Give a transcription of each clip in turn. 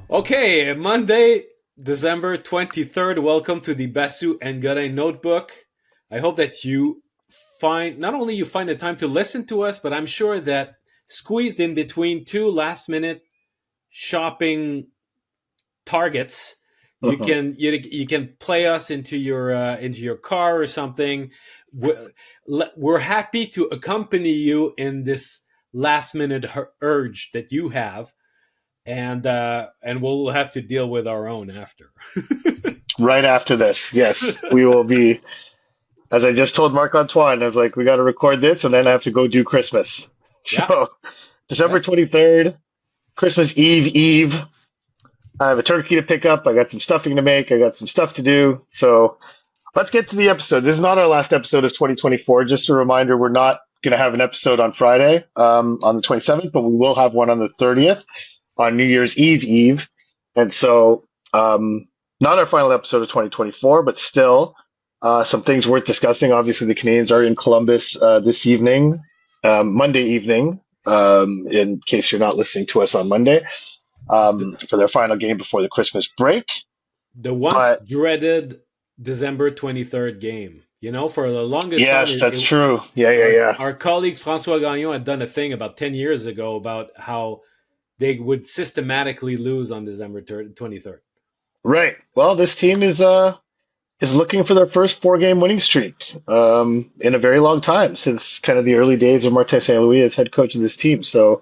Okay, Monday, December 23rd. Welcome to the Basu&Godin notebook. I hope that you find, not only you find the time to listen to us, but I'm sure that squeezed in between two last minute shopping targets, you can play us into your car or something. We're happy to accompany you in this last minute urge that you have, and we'll have to deal with our own after. Right after this, yes, we will be. As I just told Marc Antoine, I was like, we got to record this, and then I have to go do Christmas. Yeah, So, December that's 23rd, Christmas Eve. I have a turkey to pick up. I got some stuffing to make. I got some stuff to do. So, let's get to the episode. This is not our last episode of 2024. Just a reminder, we're not going to have an episode on Friday, on the 27th, but we will have one on the 30th, on New Year's Eve. And so, not our final episode of 2024, but still some things worth discussing. Obviously, the Canadiens are in Columbus this evening, Monday evening, in case you're not listening to us on Monday, for their final game before the Christmas break. the once But dreaded December 23rd game. You know, for the longest time, yes, that's true. Yeah. our colleague François Gagnon had done a thing about 10 years ago about how they would systematically lose on December 23rd. Right. Well, this team is looking for their first four-game winning streak in a very long time, since kind of the early days of Martin St. Louis as head coach of this team. So,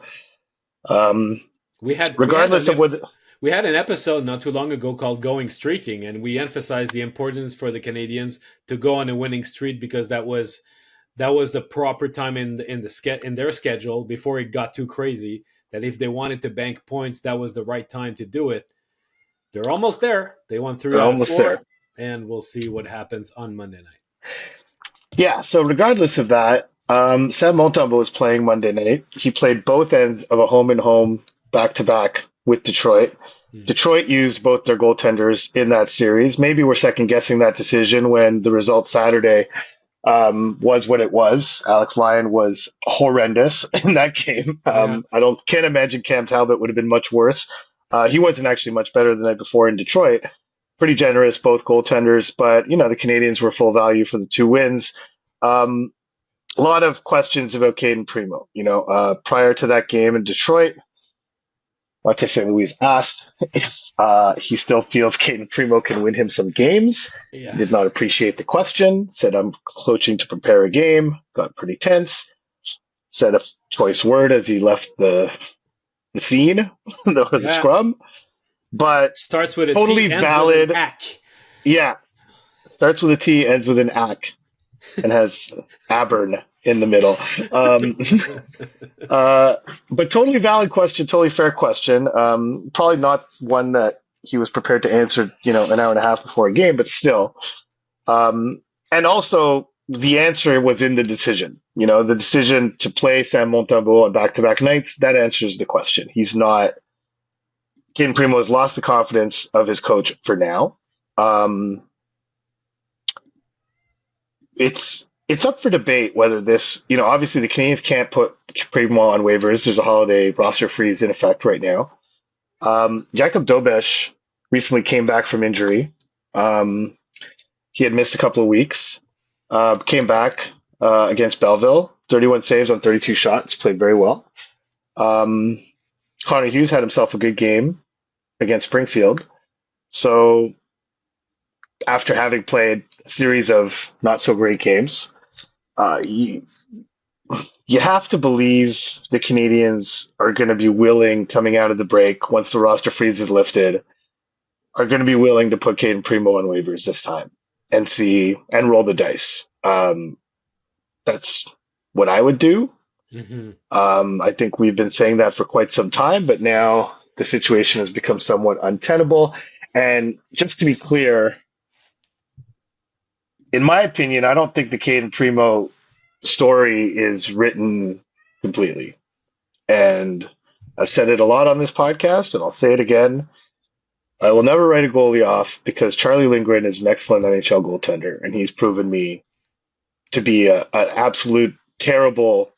um, regardless of whether We had an episode not too long ago called "Going Streaking," and we emphasized the importance for the Canadiens to go on a winning streak because that was the proper time in their schedule before it got too crazy. That if they wanted to bank points, that was the right time to do it. They're almost there. They won three they're out of almost there. four, and we'll see what happens on Monday night. Yeah, so regardless of that, Sam Montembeault was playing Monday night. He played both ends of a home and home back to back with Detroit. Detroit used both their goaltenders in that series. Maybe we're second guessing that decision when the result Saturday was what it was. Alex Lyon was horrendous in that game. Yeah. Can't imagine Cam Talbot would have been much worse. He wasn't actually much better the night before in Detroit. Pretty generous, both goaltenders, but the Canadiens were full value for the two wins. A lot of questions about Cayden Primeau. Prior to that game in Detroit, Martin St. Louis asked if he still feels Cayden Primeau can win him some games. Yeah. He did not appreciate the question. Said, "I'm coaching to prepare a game." Got pretty tense. Said a choice word as he left the scene, the scrum. But starts with a totally T, ends valid. with an ac. Yeah, starts with a T, ends with an ac, and has Abern in the middle. But totally valid question, totally fair question. Probably not one that he was prepared to answer, an hour and a half before a game, but still. And also, the answer was in the decision. The decision to play Sam Montembeault on back-to-back nights, that answers the question. He's not. Cayden Primeau has lost the confidence of his coach for now. It's up for debate whether this, obviously the Canadiens can't put Primeau on waivers. There's a holiday roster freeze in effect right now. Jakub Dobeš recently came back from injury. He had missed a couple of weeks. Came back against Belleville, 31 saves on 32 shots, played very well. Connor Hughes had himself a good game against Springfield. So after having played a series of not so great games, you have to believe the Canadiens are going to be willing, coming out of the break, once the roster freeze is lifted, are going to be willing to put Cayden Primeau on waivers this time and roll the dice. That's what I would do. Mm-hmm. I think we've been saying that for quite some time, but now the situation has become somewhat untenable. And just to be clear, in my opinion, I don't think the Cayden Primeau story is written completely. And I've said it a lot on this podcast, and I'll say it again. I will never write a goalie off because Charlie Lindgren is an excellent NHL goaltender, and he's proven me to be an absolute terrible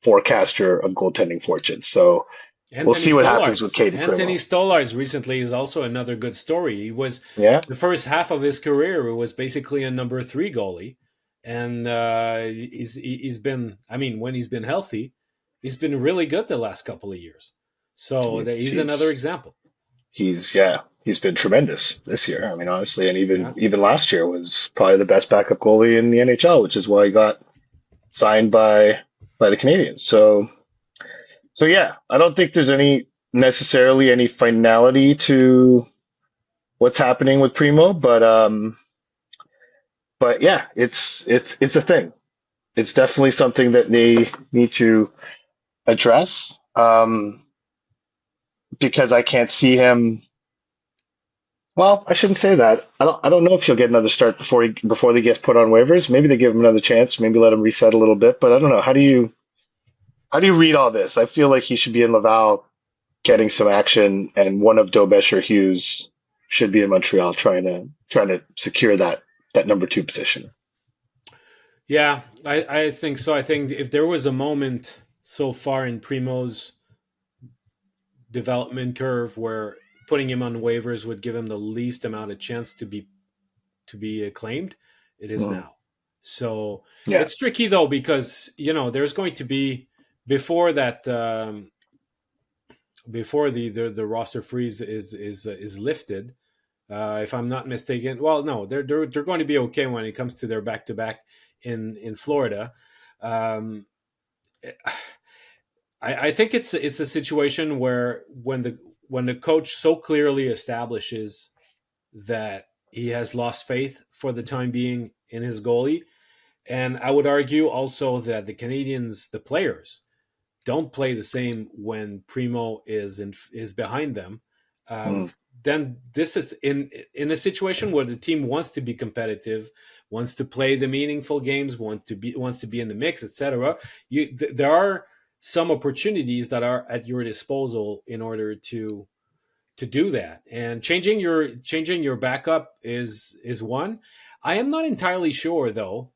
forecaster of goaltending fortunes. So we'll Anthony see what happens with Stolars. Cayden Anthony Primeau. Stolars recently is also another good story. He was Yeah, the first half of his career. It was basically a number three goalie, and he's been. I mean, when he's been healthy, he's been really good the last couple of years. So he's he's another he's example. he's been tremendous this year. I mean, honestly, and Yeah. even last year was probably the best backup goalie in the NHL, which is why he got signed by the Canadiens. So yeah, I don't think there's any necessarily any finality to what's happening with Primo, but yeah, it's a thing. It's definitely something that they need to address because I can't see him. Well, I shouldn't say that. I don't know if he'll get another start before he gets put on waivers. Maybe they give him another chance. Maybe let him reset a little bit. But I don't know. How do you read all this? I feel like he should be in Laval getting some action, and one of Dobesh or Hughes should be in Montreal trying to secure that number two position. Yeah, I think so. I think if there was a moment so far in Primo's development curve where putting him on waivers would give him the least amount of chance to be acclaimed, it is Mm. now. So Yeah. it's tricky though because there's going to be before that before the roster freeze is lifted. If I'm not mistaken, well, no, they're going to be okay when it comes to their back to back in Florida. Um, I think it's a situation where when the coach so clearly establishes that he has lost faith for the time being in his goalie, and I would argue also that the Canadians, the players, don't play the same when Primo is behind them. Mm. Um, then this is in a situation where the team wants to be competitive, wants to play the meaningful games, wants to be in the mix, etc. There are some opportunities that are at your disposal in order to do that. And changing your backup is one. I am not entirely sure though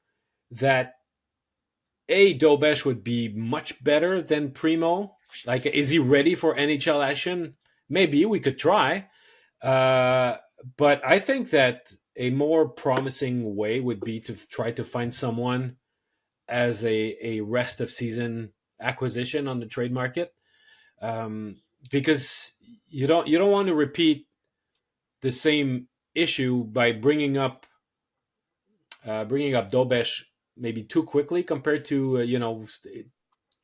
that Dobesh would be much better than Primo. Like, is he ready for NHL action? Maybe we could try. Uh, but I think that a more promising way would be to try to find someone as a rest of season acquisition on the trade market, um, because you don't want to repeat the same issue by bringing up Dobesh maybe too quickly compared to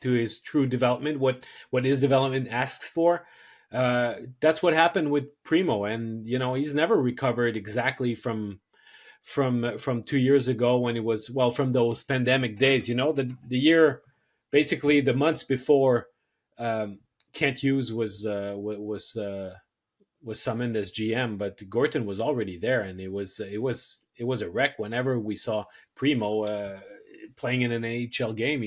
to his true development, what his development asks for. That's what happened with Primo, and he's never recovered exactly from 2 years ago when it was from those pandemic days. The year, basically the months before Kent Hughes was summoned as GM, but Gorton was already there, and it was a wreck whenever we saw Primo playing in an AHL game.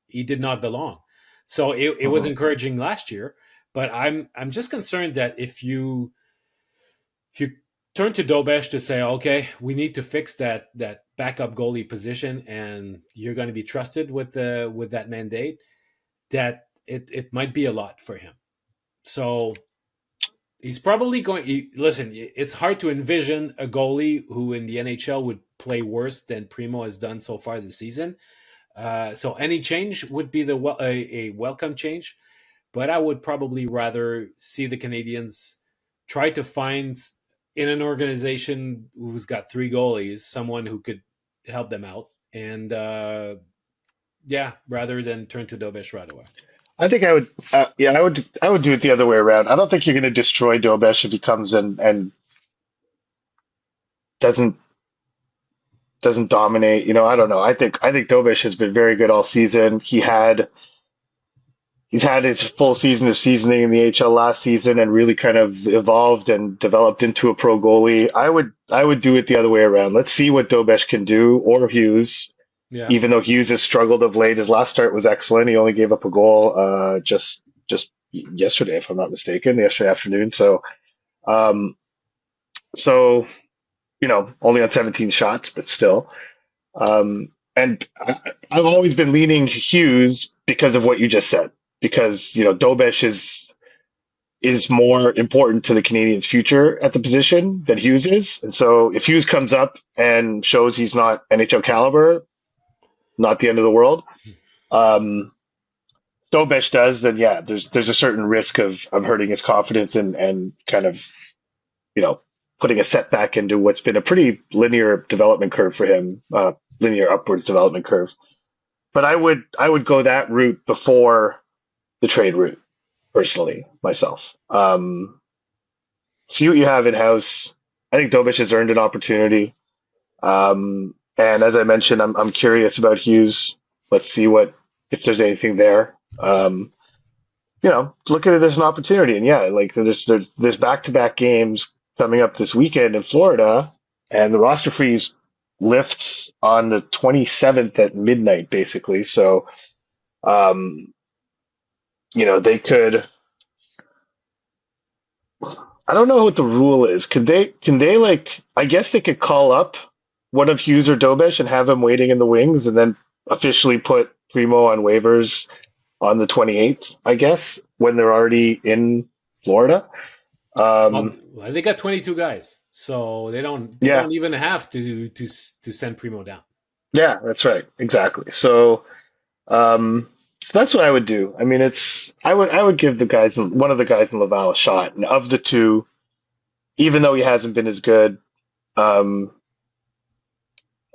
He did not belong. So it was Mhm. encouraging last year, but I'm just concerned that if you turn to Dobesh to say, okay, we need to fix that backup goalie position, and you're going to be trusted with that mandate, that it might be a lot for him. So he's probably going. Listen, it's hard to envision a goalie who in the NHL would play worse than Primo has done so far this season. So any change would be a welcome change, but I would probably rather see the Canadians try to find in an organization who's got three goalies someone who could help them out, and yeah, rather than turn to Dobesh right away. I think I would, yeah, I would do it the other way around. I don't think you're going to destroy Dobesh if he comes and doesn't doesn't dominate. I don't know. I think Dobish has been very good all season. He's had his full season of seasoning in the HL last season and really kind of evolved and developed into a pro goalie. I would do it the other way around. Let's see what Dobesh can do or Hughes. Yeah. even though Hughes has struggled of late. His last start was excellent. He only gave up a goal just yesterday, if I'm not mistaken, yesterday afternoon. Um, so only on 17 shots, but still. And I've always been leaning Hughes because of what you just said. Because Dobesh is more important to the Canadians' future at the position than Hughes is. And so if Hughes comes up and shows he's not NHL caliber, not the end of the world. Um, Dobesh does, then yeah, there's a certain risk of hurting his confidence and kind of you know putting a setback into what's been a pretty linear development curve for him, linear upwards development curve. But I would go that route before the trade route personally myself. See what you have in house. I think Dobish has earned an opportunity. And as I mentioned, I'm curious about Hughes. Let's see what if there's anything there. Look at it as an opportunity. And yeah, like there's back-to-back games coming up this weekend in Florida, and the roster freeze lifts on the 27th at midnight, basically. So, um, they could. I don't know what the rule is. Can they like? I guess they could call up one of Hughes or Dobish and have him waiting in the wings, and then officially put Primo on waivers on the 28th. I guess when they're already in Florida. Well, Um, they got 22 guys, so they yeah, don't even have to send Primo down. yeah, that's right, exactly. So that's what I would do. I mean, I would give the guys one of the guys in Laval a shot, and of the two, even though he hasn't been as good, um,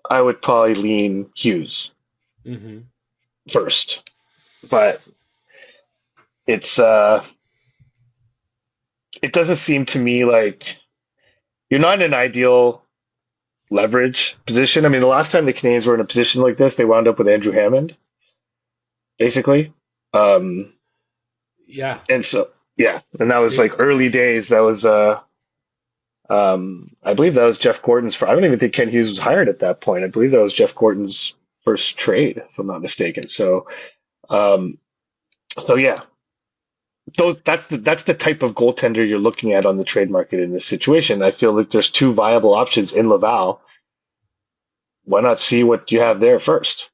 I would probably lean Hughes Mm-hmm. first. But it's it doesn't seem to me like you're not in an ideal leverage position. I mean, the last time the Canadians were in a position like this, they wound up with Andrew Hammond, basically. Um, Yeah, and so yeah, and that was they, like early days. That was I believe that was Jeff Gordon's. I don't even think Ken Hughes was hired at that point. I believe that was Jeff Gordon's first trade, if I'm not mistaken. Um, so yeah, that's the type of goaltender you're looking at on the trade market in this situation. I feel like there's two viable options in Laval. Why not see what you have there first?